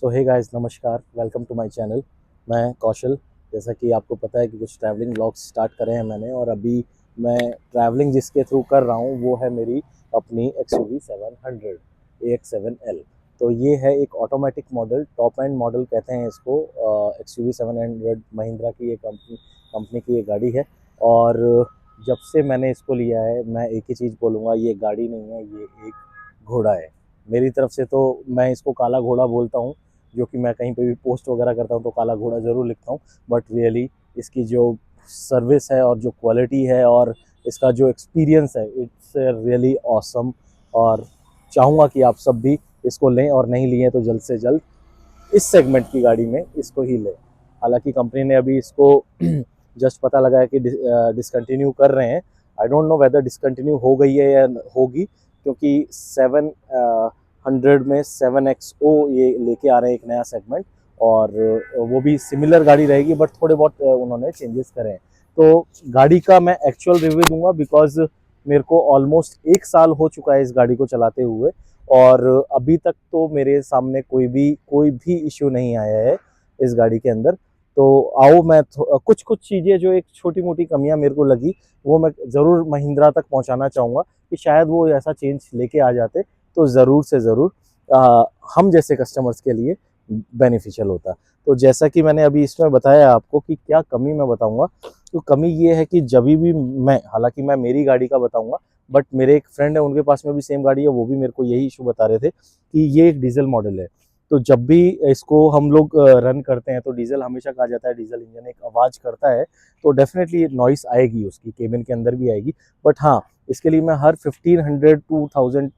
सो hey guys, नमस्कार, welcome to my channel. मैं कौशल। जैसा कि आपको पता है कि कुछ ट्रैवलिंग व्लॉग्स स्टार्ट करे हैं मैंने, और अभी मैं ट्रैवलिंग जिसके थ्रू कर रहा हूँ वो है मेरी अपनी XUV 700 AX7L। तो ये है एक automatic model, top and model कहते हैं इसको। XUV 700 महिंद्रा की ये कंपनी की ये गाड़ी है। और जब से मैंने इसको लिया है मैं एक ही चीज़ बोलूँगा, ये गाड़ी नहीं है, ये एक घोड़ा है। मेरी तरफ से तो मैं इसको काला घोड़ा बोलता हूँ, जो कि मैं कहीं पे भी पोस्ट वगैरह करता हूँ तो काला घोड़ा ज़रूर लिखता हूँ। बट रियली इसकी जो सर्विस है और जो क्वालिटी है और इसका जो एक्सपीरियंस है, इट्स रियली ऑसम। और चाहूँगा कि आप सब भी इसको लें, और नहीं लिए तो जल्द से जल्द इस सेगमेंट की गाड़ी में इसको ही लें। हालांकि कंपनी ने अभी इसको जस्ट पता लगा है कि डिसकंटिन्यू कर रहे हैं। I don't know whether discontinue हो गई है या होगी, क्योंकि 700 में 7XO ये लेके आ रहे हैं एक नया सेगमेंट, और वो भी सिमिलर गाड़ी रहेगी बट थोड़े बहुत उन्होंने चेंजेस करे हैं। तो गाड़ी का मैं एक्चुअल रिव्यू दूंगा, बिकॉज मेरे को ऑलमोस्ट 1 साल हो चुका है इस गाड़ी को चलाते हुए, और अभी तक तो मेरे सामने कोई भी इश्यू नहीं आया है इस गाड़ी के अंदर। तो आओ मैं कुछ कुछ चीज़ें जो एक छोटी मोटी कमियां मेरे को लगी वो मैं ज़रूर महिंद्रा तक पहुंचाना चाहूँगा, कि शायद वो ऐसा चेंज लेके आ जाते तो ज़रूर से ज़रूर हम जैसे कस्टमर्स के लिए बेनिफिशियल होता। तो जैसा कि मैंने अभी इसमें बताया आपको कि क्या कमी मैं बताऊंगा, तो कमी ये है कि जब भी मैं, हालांकि मैं मेरी गाड़ी का बताऊंगा, बट मेरे एक फ्रेंड है उनके पास में भी सेम गाड़ी है, वो भी मेरे को यही इशू बता रहे थे कि ये एक डीजल मॉडल है। तो जब भी इसको हम लोग रन करते हैं तो डीजल हमेशा कहा जाता है, डीजल इंजन एक आवाज़ करता है, तो डेफिनेटली नॉइस आएगी, उसकी केबिन के अंदर भी आएगी। बट हाँ, इसके लिए मैं हर 1500 टू 1000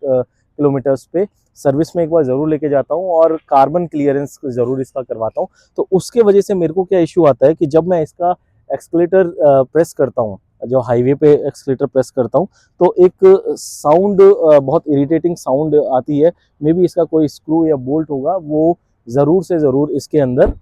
किलोमीटर्स पे सर्विस में एक बार ज़रूर लेके जाता हूँ, और कार्बन क्लियरेंस ज़रूर इसका करवाता हूँ। तो उसके वजह से मेरे को क्या इशू आता है कि जब मैं इसका एक्सकलेटर प्रेस करता हूँ, जो हाईवे पे एक्सकलेटर प्रेस करता हूँ, तो एक साउंड, बहुत इरिटेटिंग साउंड आती है। मे बी इसका कोई स्क्रू या बोल्ट होगा, वो ज़रूर से ज़रूर इसके अंदर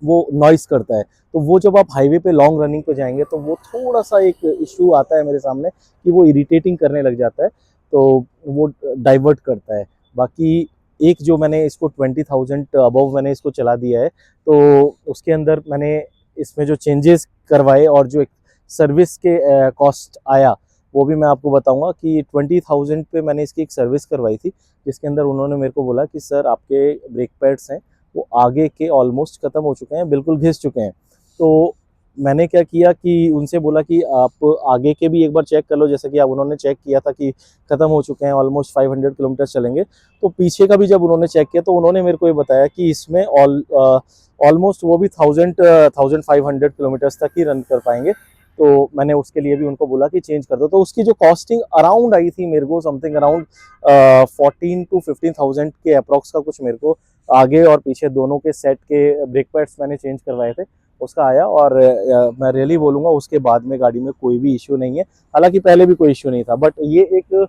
वो नॉइस करता है। तो वो जब आप हाईवे पे लॉन्ग रनिंग पे जाएंगे तो वो थोड़ा सा एक इशू आता है मेरे सामने, कि वो इरिटेटिंग करने लग जाता है, तो वो डाइवर्ट करता है। बाकी एक जो मैंने इसको 20,000 अबव मैंने इसको चला दिया है, तो उसके अंदर मैंने इसमें जो चेंजेस करवाए और जो एक सर्विस के कॉस्ट आया, वो भी मैं आपको बताऊंगा। कि 20,000 पे मैंने इसकी एक सर्विस करवाई थी, जिसके अंदर उन्होंने मेरे को बोला कि सर आपके ब्रेक पैड्स हैं वो आगे के ऑलमोस्ट ख़त्म हो चुके हैं, बिल्कुल घिस चुके हैं। तो मैंने क्या किया कि उनसे बोला कि आप आगे के भी एक बार चेक कर लो, जैसे कि आप, उन्होंने चेक किया था कि ख़त्म हो चुके हैं, ऑलमोस्ट 500 किलोमीटर चलेंगे। तो पीछे का भी जब उन्होंने चेक किया तो उन्होंने मेरे को ये बताया कि इसमें ऑलमोस्ट वो भी 1500 किलोमीटर्स तक ही रन कर पाएंगे। तो मैंने उसके लिए भी उनको बोला कि चेंज कर दो। तो उसकी जो कॉस्टिंग अराउंड आई थी मेरे को, समथिंग अराउंड 14 टू 15,000 के अप्रॉक्स का कुछ मेरे को आगे और पीछे दोनों के सेट के ब्रेक पैड्स मैंने चेंज करवाए थे, उसका आया। और मैं रियली बोलूँगा उसके बाद में गाड़ी में कोई भी इश्यू नहीं है। हालांकि पहले भी कोई इश्यू नहीं था, बट ये एक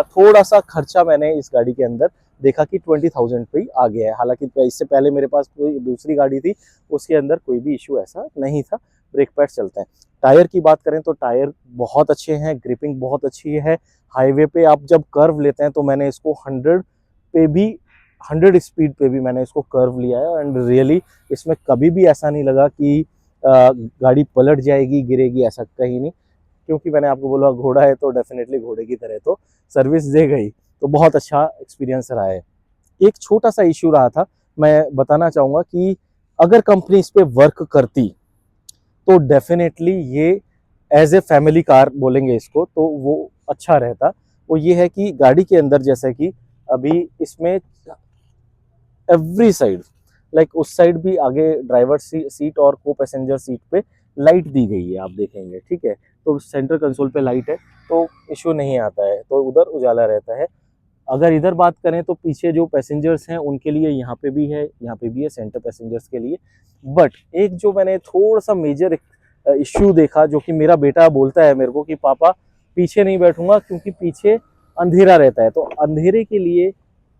थोड़ा सा खर्चा मैंने इस गाड़ी के अंदर देखा कि 20,000 पे ही आ गया है। हालांकि इससे पहले मेरे पास कोई दूसरी गाड़ी थी, उसके अंदर कोई भी इशू ऐसा नहीं था, ब्रेक पैड चलते हैं। टायर की बात करें तो टायर बहुत अच्छे हैं, ग्रिपिंग बहुत अच्छी है। हाईवे पे आप जब कर्व लेते हैं तो मैंने इसको 100 पे भी, 100 स्पीड पे भी मैंने इसको कर्व लिया है, एंड रियली इसमें कभी भी ऐसा नहीं लगा कि गाड़ी पलट जाएगी, गिरेगी, ऐसा कहीं नहीं। क्योंकि मैंने आपको बोला घोड़ा है तो डेफिनेटली घोड़े की तरह तो सर्विस दे गई। तो बहुत अच्छा एक्सपीरियंस रहा है। एक छोटा सा इश्यू रहा था, मैं बताना चाहूँगा कि अगर कंपनी इस पे वर्क करती तो डेफिनेटली ये एज ए फैमिली कार बोलेंगे इसको, तो वो अच्छा रहता। वो ये है कि गाड़ी के अंदर, जैसे कि अभी इसमें एवरी साइड, लाइक उस साइड भी आगे ड्राइवर सीट और को पैसेंजर सीट पे लाइट दी गई है, आप देखेंगे, ठीक है। तो सेंटर कंसोल पे लाइट है, तो इशू नहीं आता है, तो उधर उजाला रहता है। अगर इधर बात करें तो पीछे जो पैसेंजर्स हैं उनके लिए यहाँ पे भी है, यहाँ पे भी है सेंटर पैसेंजर्स के लिए। बट एक जो मैंने थोड़ा सा मेजर इश्यू देखा, जो कि मेरा बेटा बोलता है मेरे को कि पापा पीछे नहीं बैठूंगा क्योंकि पीछे अंधेरा रहता है। तो अंधेरे के लिए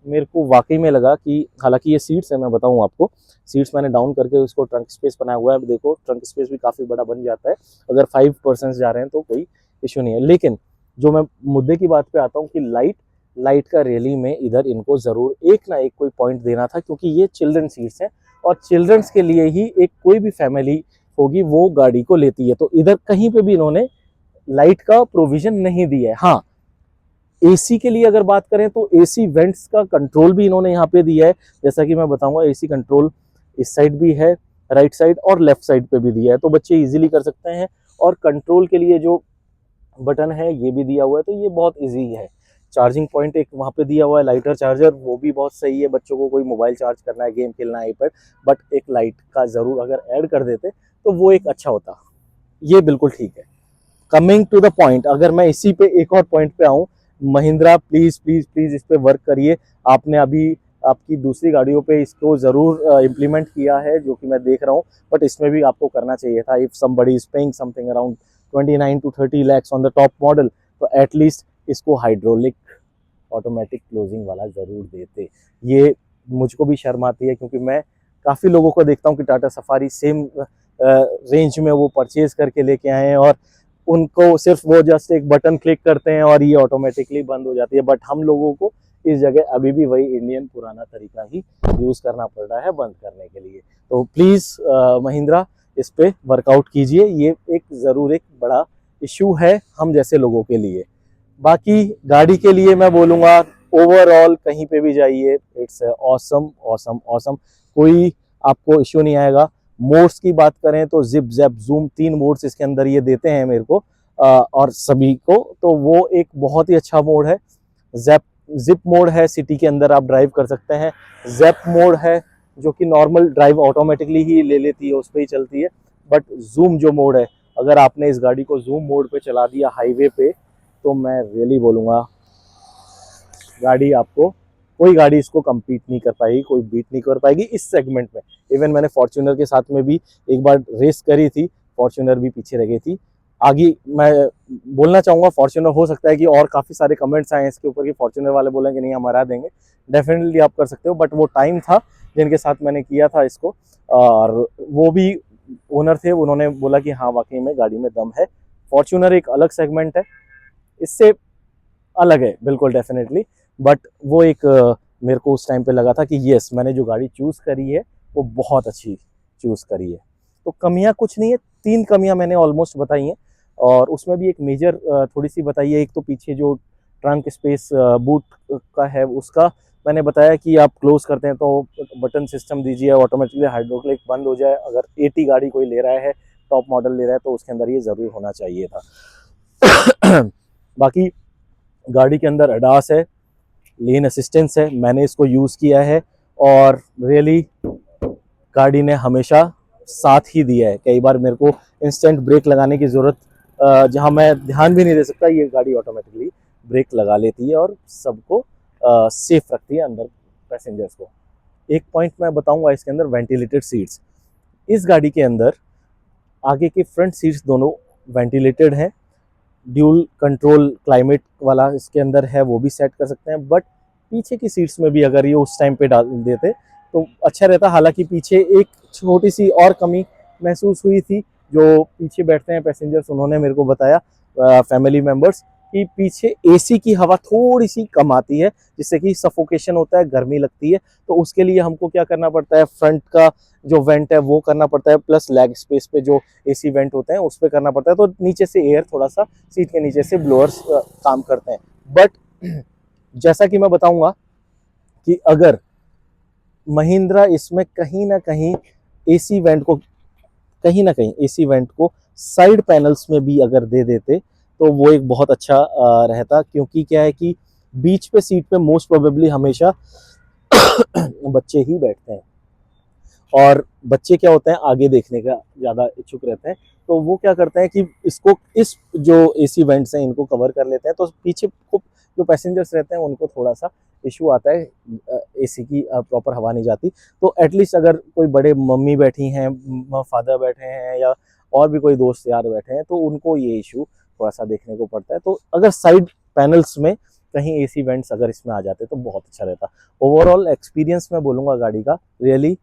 मेरे को वाकई में लगा कि, हालांकि ये सीट्स है, मैं बताऊं आपको, सीट्स मैंने डाउन करके उसको ट्रंक स्पेस बनाया हुआ है। देखो ट्रंक स्पेस भी काफ़ी बड़ा बन जाता है अगर 5 पर्सन जा रहे हैं तो कोई इशू नहीं है। लेकिन जो मैं मुद्दे की बात पे आता हूँ कि लाइट लाइट का रैली में इधर इनको ज़रूर एक ना एक कोई पॉइंट देना था, क्योंकि ये चिल्ड्रन सीट्स हैं और चिल्ड्रंस के लिए ही एक कोई भी फैमिली होगी वो गाड़ी को लेती है। तो इधर कहीं पे भी इन्होंने लाइट का प्रोविज़न नहीं दिया है। हाँ, एसी के लिए अगर बात करें तो एसी वेंट्स का कंट्रोल भी इन्होंने यहाँ पे दिया है, जैसा कि मैं बताऊंगा। एसी कंट्रोल इस साइड भी है, राइट साइड और लेफ्ट साइड पे भी दिया है, तो बच्चे इजीली कर सकते हैं। और कंट्रोल के लिए जो बटन है ये भी दिया हुआ है, तो ये बहुत इजी है। चार्जिंग पॉइंट एक वहाँ पे दिया हुआ है, लाइटर चार्जर, वो भी बहुत सही है। बच्चों को कोई मोबाइल चार्ज करना है, गेम खेलना है आईपैड, बट एक लाइट का ज़रूर अगर ऐड कर देते तो वो एक अच्छा होता। ये बिल्कुल ठीक है। कमिंग टू द पॉइंट, अगर मैं इसी पे एक और पॉइंट पे आऊँ, महिंद्रा प्लीज़ प्लीज़ प्लीज़ इस पे वर्क करिए। आपने अभी आपकी दूसरी गाड़ियों पे इसको ज़रूर इम्प्लीमेंट किया है, जो कि मैं देख रहा हूँ, बट इसमें भी आपको करना चाहिए था। If somebody is paying something around 29 to 30 lakhs on the top model, तो एटलीस्ट इसको हाइड्रोलिक ऑटोमेटिक क्लोजिंग वाला ज़रूर देते। ये मुझको भी शर्म आती है, क्योंकि मैं काफ़ी लोगों को देखता हूँ कि टाटा सफारी सेम रेंज में वो परचेज करके लेके आए हैं और उनको सिर्फ वो जस्ट एक बटन क्लिक करते हैं और ये ऑटोमेटिकली बंद हो जाती है। बट हम लोगों को इस जगह अभी भी वही इंडियन पुराना तरीका ही यूज़ करना पड़ रहा है बंद करने के लिए। तो प्लीज़ महिंद्रा इस पे वर्कआउट कीजिए। ये एक ज़रूर एक बड़ा इशू है हम जैसे लोगों के लिए। बाकी गाड़ी के लिए मैं बोलूँगा, ओवरऑल कहीं पे भी जाइए, इट्स ऑसम ऑसम ऑसम, कोई आपको इशू नहीं आएगा। मोड्स की बात करें तो जिप जैप जूम 3 मोड्स इसके अंदर ये देते हैं मेरे को और सभी को, तो वो एक बहुत ही अच्छा मोड है। जैप जिप मोड है, सिटी के अंदर आप ड्राइव कर सकते हैं। जैप मोड है जो कि नॉर्मल ड्राइव ऑटोमेटिकली ही ले लेती है, उस पर ही चलती है। बट जूम जो मोड है, अगर आपने इस गाड़ी को जूम मोड पे चला दिया हाईवे पे, तो मैं रियली बोलूँगा गाड़ी आपको, कोई गाड़ी इसको कम्पीट नहीं कर पाएगी, कोई बीट नहीं कर पाएगी इस सेगमेंट में। इवन मैंने फॉर्च्यूनर के साथ में भी एक बार रेस करी थी, फॉर्च्यूनर भी पीछे रह गई थी। आगे मैं बोलना चाहूँगा, फॉर्च्यूनर हो सकता है कि और काफ़ी सारे कमेंट्स आए इसके ऊपर कि फॉर्च्यूनर वाले बोलेंगे नहीं हम हरा देंगे। डेफिनेटली आप कर सकते हो, बट वो टाइम था जिनके साथ मैंने किया था इसको, और वो भी ओनर थे, उन्होंने बोला कि हाँ वाकई में गाड़ी में दम है। फॉर्च्यूनर एक अलग सेगमेंट है, इससे अलग है बिल्कुल डेफिनेटली। बट वो एक मेरे को उस टाइम पे लगा था कि यस, मैंने जो गाड़ी चूज़ करी है वो बहुत अच्छी चूज़ करी है। तो कमियां कुछ नहीं है, 3 कमियां मैंने ऑलमोस्ट बताई हैं, और उसमें भी एक मेजर थोड़ी सी बताई है। एक तो पीछे जो ट्रंक स्पेस बूट का है उसका मैंने बताया कि आप क्लोज करते हैं तो बटन सिस्टम दीजिए, ऑटोमेटिकली हाइड्रोक्लिक बंद हो जाए। अगर 80 गाड़ी कोई ले रहा है, टॉप मॉडल ले रहा है, तो उसके अंदर ये ज़रूर होना चाहिए था। बाकी गाड़ी के अंदर अडास है, लेन असिस्टेंस है, मैंने इसको यूज़ किया है और रियली गाड़ी ने हमेशा साथ ही दिया है। कई बार मेरे को इंस्टेंट ब्रेक लगाने की ज़रूरत, जहां मैं ध्यान भी नहीं दे सकता, ये गाड़ी ऑटोमेटिकली ब्रेक लगा लेती है और सबको सेफ रखती है अंदर पैसेंजर्स को। एक पॉइंट मैं बताऊंगा इसके अंदर, वेंटिलेटेड सीट्स। इस गाड़ी के अंदर आगे के फ्रंट सीट्स दोनों वेंटिलेटेड हैं। ड्यूल कंट्रोल क्लाइमेट वाला इसके अंदर है, वो भी सेट कर सकते हैं। बट पीछे की सीट्स में भी अगर ये उस टाइम पे डाल देते तो अच्छा रहता। हालांकि पीछे एक छोटी सी और कमी महसूस हुई थी, जो पीछे बैठते हैं पैसेंजर्स उन्होंने मेरे को बताया, फैमिली मेम्बर्स, कि पीछे एसी की हवा थोड़ी सी कम आती है, जिससे कि सफोकेशन होता है, गर्मी लगती है। तो उसके लिए हमको क्या करना पड़ता है, फ्रंट का जो वेंट है वो करना पड़ता है, प्लस लेग स्पेस पे जो एसी वेंट होते हैं उस पर करना पड़ता है। तो नीचे से एयर थोड़ा सा सीट के नीचे से ब्लोअर्स काम करते हैं। बट जैसा कि मैं बताऊंगा कि अगर महिंद्रा इसमें कहीं ना कहीं एसी वेंट को, कहीं ना कहीं एसी वेंट को साइड पैनल्स में भी अगर दे देते तो वो एक बहुत अच्छा रहता। क्योंकि क्या है कि बीच पे सीट पे मोस्ट प्रोबेबली हमेशा बच्चे ही बैठते हैं, और बच्चे क्या होते हैं आगे देखने का ज़्यादा इच्छुक रहते हैं। तो वो क्या करते हैं कि इसको, इस जो एसी वेंट्स हैं इनको कवर कर लेते हैं, तो पीछे को जो पैसेंजर्स रहते हैं उनको थोड़ा सा इशू आता है, एसी की प्रॉपर हवा नहीं जाती। तो एटलीस्ट अगर कोई बड़े मम्मी बैठी हैं, फादर बैठे हैं, या और भी कोई दोस्त यार बैठे हैं, तो उनको ये इशू थोड़ा सा देखने को पड़ता है। तो अगर साइड पैनल्स में कहीं एसी वेंट्स अगर इसमें आ जाते तो बहुत अच्छा रहता। ओवरऑल एक्सपीरियंस मैं बोलूँगा गाड़ी का, रियली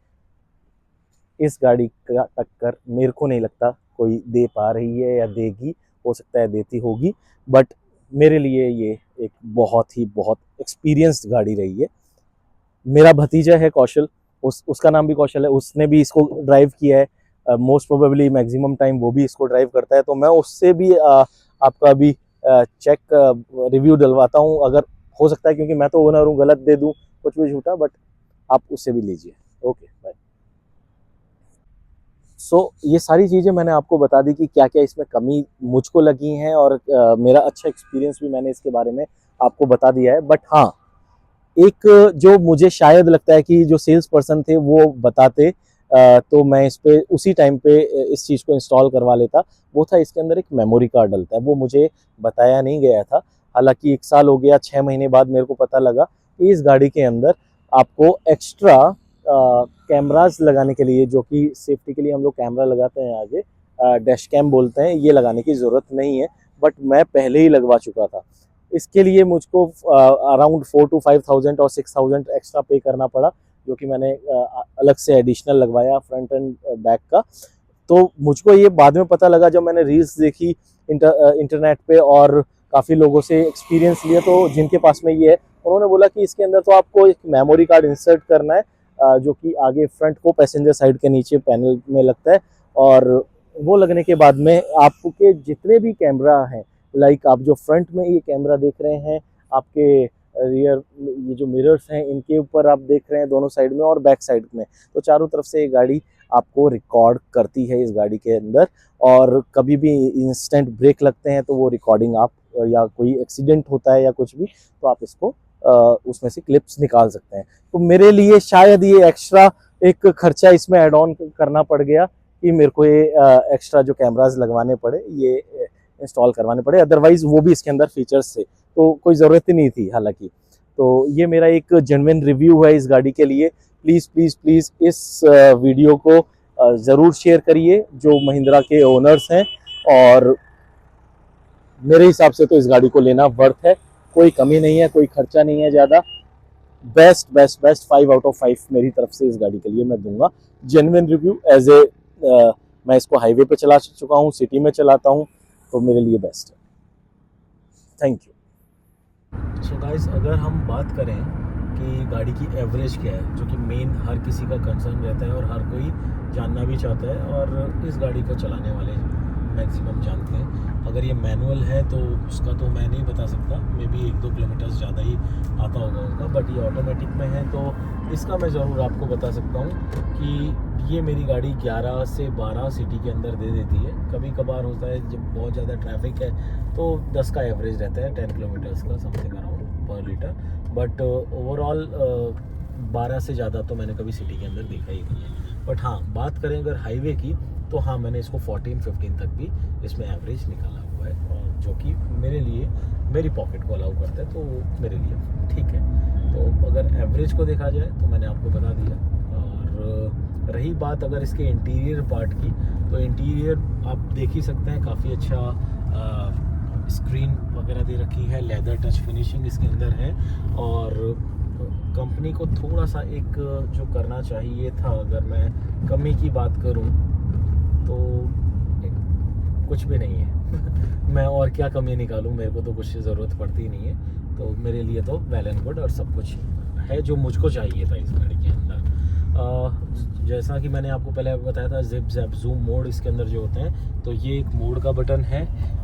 इस गाड़ी का टक्कर मेरे को नहीं लगता कोई दे पा रही है या देगी। हो सकता है देती होगी, बट मेरे लिए ये एक बहुत ही बहुत एक्सपीरियंस्ड गाड़ी रही है। मेरा भतीजा है कौशल, उसका नाम भी कौशल है, उसने भी इसको ड्राइव किया है, मोस्ट प्रोबेबली मैक्सिमम टाइम वो भी इसको ड्राइव करता है। तो मैं उससे भी आपका अभी चेक रिव्यू डलवाता हूँ, अगर हो सकता है, क्योंकि मैं तो ओनर हूँ, गलत दे दूँ कुछ भी झूठा, बट आप उससे भी लीजिए। Okay bye. सो ये सारी चीज़ें मैंने आपको बता दी कि क्या क्या इसमें कमी मुझको लगी हैं, और मेरा अच्छा एक्सपीरियंस भी मैंने इसके बारे में आपको बता दिया है। बट हाँ, एक जो मुझे शायद लगता है कि जो सेल्स पर्सन थे वो बताते, तो मैं इस पे उसी टाइम पे इस चीज़ को इंस्टॉल करवा लेता। वो था इसके अंदर एक मेमोरी कार्ड डलता है, वो मुझे बताया नहीं गया था। हालांकि 1 साल हो गया, 6 महीने बाद मेरे को पता लगा कि इस गाड़ी के अंदर आपको एक्स्ट्रा कैमराज लगाने के लिए, जो कि सेफ्टी के लिए हम लोग कैमरा लगाते हैं आगे, डैश कैम बोलते हैं, ये लगाने की ज़रूरत नहीं है। बट मैं पहले ही लगवा चुका था। इसके लिए मुझको अराउंड 4 to 5,000 और 6,000 एक्स्ट्रा पे करना पड़ा, जो कि मैंने अलग से एडिशनल लगवाया फ्रंट एंड बैक का। तो मुझको ये बाद में पता लगा जब मैंने रील्स देखी इंटरनेट पे, और काफ़ी लोगों से एक्सपीरियंस लिया, तो जिनके पास में ये है उन्होंने बोला कि इसके अंदर तो आपको एक मेमोरी कार्ड इंसर्ट करना है, जो कि आगे फ्रंट को पैसेंजर साइड के नीचे पैनल में लगता है। और वो लगने के बाद में आपके जितने भी कैमरा हैं, लाइक आप जो फ्रंट में ये कैमरा देख रहे हैं, आपके रियर ये जो मिरर्स हैं इनके ऊपर आप देख रहे हैं दोनों साइड में, और बैक साइड में, तो चारों तरफ से ये गाड़ी आपको रिकॉर्ड करती है इस गाड़ी के अंदर। और कभी भी इंस्टेंट ब्रेक लगते हैं तो वो रिकॉर्डिंग आप, या कोई एक्सीडेंट होता है या कुछ भी, तो आप इसको उसमें से क्लिप्स निकाल सकते हैं। तो मेरे लिए शायद ये एक्स्ट्रा एक खर्चा इसमें ऐड ऑन करना पड़ गया कि मेरे को ये एक्स्ट्रा जो कैमराज लगवाने पड़े, ये इंस्टॉल करवाने पड़े, अदरवाइज वो भी इसके अंदर फीचर्स थे, तो कोई ज़रूरत ही नहीं थी हालांकि। तो ये मेरा एक जेन्युइन रिव्यू है इस गाड़ी के लिए। प्लीज़ प्लीज़ प्लीज़ इस वीडियो को ज़रूर शेयर करिए जो महिंद्रा के ओनर्स हैं, और मेरे हिसाब से तो इस गाड़ी को लेना वर्थ है। कोई कमी नहीं है, कोई खर्चा नहीं है ज़्यादा। Best best best 5 out of 5 मेरी तरफ से इस गाड़ी के लिए मैं दूंगा। जेन्युइन रिव्यू एज ए, मैं इसको हाईवे पे चला चुका हूँ, सिटी में चलाता हूँ, तो मेरे लिए बेस्ट है। Thank you. सो गाइस, अगर हम बात करें कि गाड़ी की एवरेज क्या है, जो कि मेन हर किसी का कंसर्न रहता है और हर कोई जानना भी चाहता है, और इस गाड़ी को चलाने वाले मैक्सिमम जानते हैं। अगर ये मैनुअल है तो उसका तो मैं नहीं बता सकता, मे बी 1-2 किलोमीटर्स ज़्यादा ही आता होगा उसका, बट ये ऑटोमेटिक में है तो इसका मैं ज़रूर आपको बता सकता हूँ कि ये मेरी गाड़ी 11 से 12 सिटी के अंदर दे देती है। कभी कभार होता है जब बहुत ज़्यादा ट्रैफिक है तो 10 का एवरेज रहता है, 10 किलोमीटर्स का समथिंग अराउंड पर लीटर, बट ओवरऑल 12 से ज़्यादा तो मैंने कभी सिटी के अंदर देखा ही नहीं है। बट हाँ, बात करें अगर हाईवे की, तो हाँ, मैंने इसको 14-15 तक भी इसमें एवरेज निकाला हुआ है, और जो कि मेरे लिए मेरी पॉकेट को अलाउ करता है, तो वो मेरे लिए ठीक है। तो अगर एवरेज को देखा जाए तो मैंने आपको बता दिया। और रही बात अगर इसके इंटीरियर पार्ट की, तो इंटीरियर आप देख ही सकते हैं, काफ़ी अच्छा स्क्रीन वगैरह दे रखी है, लेदर टच फिनिशिंग इसके अंदर है। और कंपनी को थोड़ा सा एक जो करना चाहिए था, अगर मैं कमी की बात करूं तो कुछ भी नहीं है। मैं और क्या कमी निकालूं, मेरे को तो कुछ ज़रूरत पड़ती नहीं है, तो मेरे लिए तो वेल एंड गुड और सब कुछ है जो मुझको चाहिए था इस गाड़ी के अंदर। जैसा कि मैंने आपको पहले बताया था, जिप जैप जूम मोड इसके अंदर जो होते हैं, तो ये एक मोड का बटन है,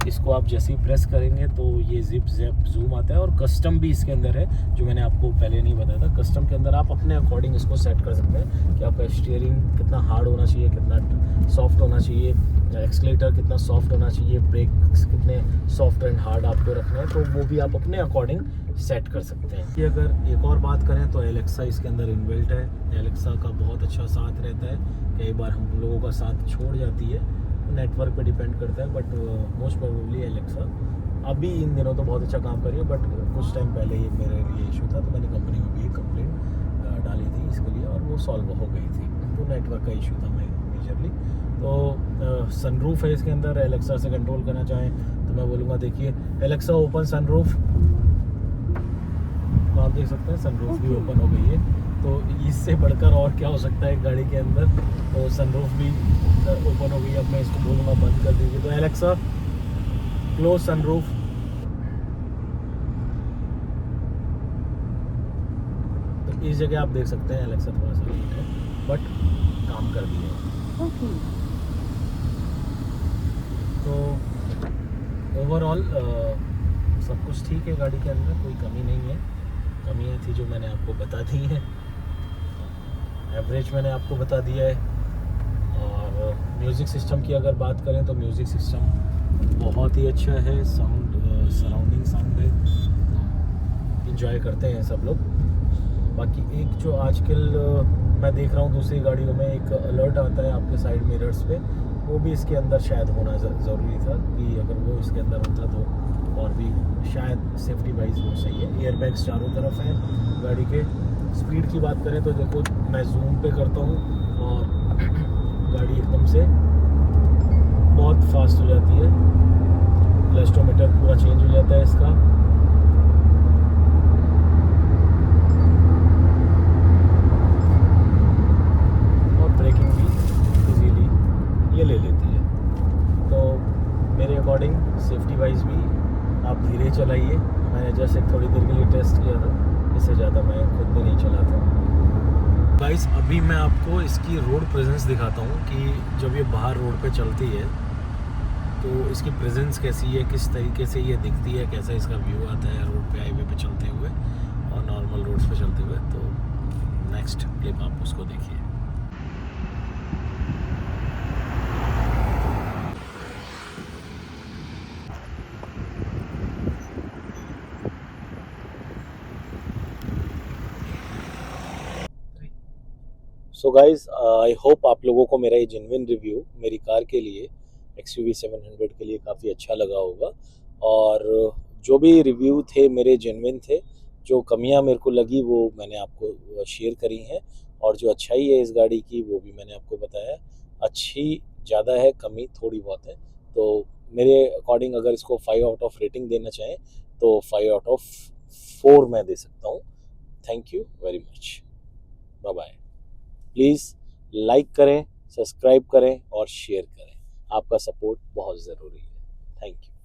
इसको आप जैसे ही प्रेस करेंगे तो ये जिप जैप जूम आता है। और कस्टम भी इसके अंदर है, जो मैंने आपको पहले नहीं बताया था। कस्टम के अंदर आप अपने अकॉर्डिंग इसको सेट कर सकते हैं कि आपका स्टीयरिंग कितना हार्ड होना चाहिए, कितना सॉफ्ट होना चाहिए, एक्सलेटर कितना सॉफ्ट होना चाहिए, ब्रेक्स कितने सॉफ्ट एंड हार्ड आपको रखना है, तो वो भी आप अपने अकॉर्डिंग सेट कर सकते हैं। कि अगर एक और बात करें तो एलेक्सा इसके अंदर इनबिल्ट है। एलेक्सा का बहुत अच्छा साथ रहता है, कई बार हम लोगों का साथ छोड़ जाती है, नेटवर्क पे डिपेंड करता है, बट मोस्ट प्रोबेबली एलेक्सा अभी इन दिनों तो बहुत अच्छा काम कर रही है। बट कुछ टाइम पहले ही मेरे लिए इशू था, तो मैंने कंपनी में भी एक कंप्लेंट डाली थी इसके लिए, और वो सॉल्व हो गई थी। तो नेटवर्क का इशू था मेजरली। तो सनरूफ है इसके अंदर, एलेक्सा से कंट्रोल करना चाहें तो मैं बोलूँगा, देखिए एलेक्सा ओपन सनरूफ, तो आप देख सकते हैं सनरूफ भी ओपन हो गई है। तो इससे बढ़कर और क्या हो सकता है गाड़ी के अंदर। तो सनरूफ भी ओपन हो गई। अब मैं इसको बोलूँगा बंद कर दीजिए, तो एलेक्सा क्लोज सनरूफ। इस जगह आप देख सकते हैं एलेक्सा थोड़ा सा लेट है, बट काम कर दिया है। तो ओवरऑल सब कुछ ठीक है गाड़ी के अंदर, कोई कमी नहीं है। कमियाँ थी जो मैंने आपको बता दी हैं, एवरेज मैंने आपको बता दिया है। और म्यूज़िक सिस्टम की अगर बात करें तो म्यूज़िक सिस्टम बहुत ही अच्छा है, सराउंडिंग साउंड है, इंजॉय करते हैं सब लोग। बाकी एक जो आजकल मैं देख रहा हूँ दूसरी गाड़ियों में एक अलर्ट आता है आपके साइड मिरर्स पे, वो भी इसके अंदर शायद होना ज़रूरी था कि अगर वो इसके अंदर होता तो और भी शायद सेफ्टी वाइज वो सही है। एयरबैग्स चारों तरफ हैं गाड़ी के। स्पीड की बात करें तो देखो मैं जूम पे करता हूँ और गाड़ी एकदम से बहुत फास्ट हो जाती है, क्लस्टोमीटर पूरा चेंज हो जाता है इसका। और ब्रेकिंग भी इजीली ये ले लेती है। तो मेरे अकॉर्डिंग सेफ्टी वाइज भी आप धीरे चलाइए। मैंने जस्ट एक थोड़ी देर के लिए टेस्ट किया था, इससे ज़्यादा मैं खुद भी नहीं चलाता हूँ। गाइस अभी मैं आपको इसकी रोड प्रेजेंस दिखाता हूँ कि जब ये बाहर रोड पे चलती है तो इसकी प्रेजेंस कैसी है, किस तरीके से ये दिखती है, कैसा इसका व्यू आता है रोड पे हाईवे पे चलते हुए और नॉर्मल रोड्स पे चलते हुए। तो नेक्स्ट क्लिप आप उसको देखिए। सो गाइज आई होप आप लोगों को मेरा ये जेन्युइन रिव्यू मेरी कार के लिए XUV 700 के लिए काफ़ी अच्छा लगा होगा। और जो भी रिव्यू थे मेरे जेन्युइन थे, जो कमियां मेरे को लगी वो मैंने आपको शेयर करी हैं, और जो अच्छाई है इस गाड़ी की वो भी मैंने आपको बताया। अच्छी ज़्यादा है, कमी थोड़ी बहुत है। तो मेरे अकॉर्डिंग अगर इसको 5 आउट ऑफ रेटिंग देना चाहें तो 5 आउट ऑफ 4 मैं दे सकता हूँ। Thank you very much, bye bye. Please like करें, सब्सक्राइब करें और शेयर करें। आपका सपोर्ट बहुत ज़रूरी है। Thank you.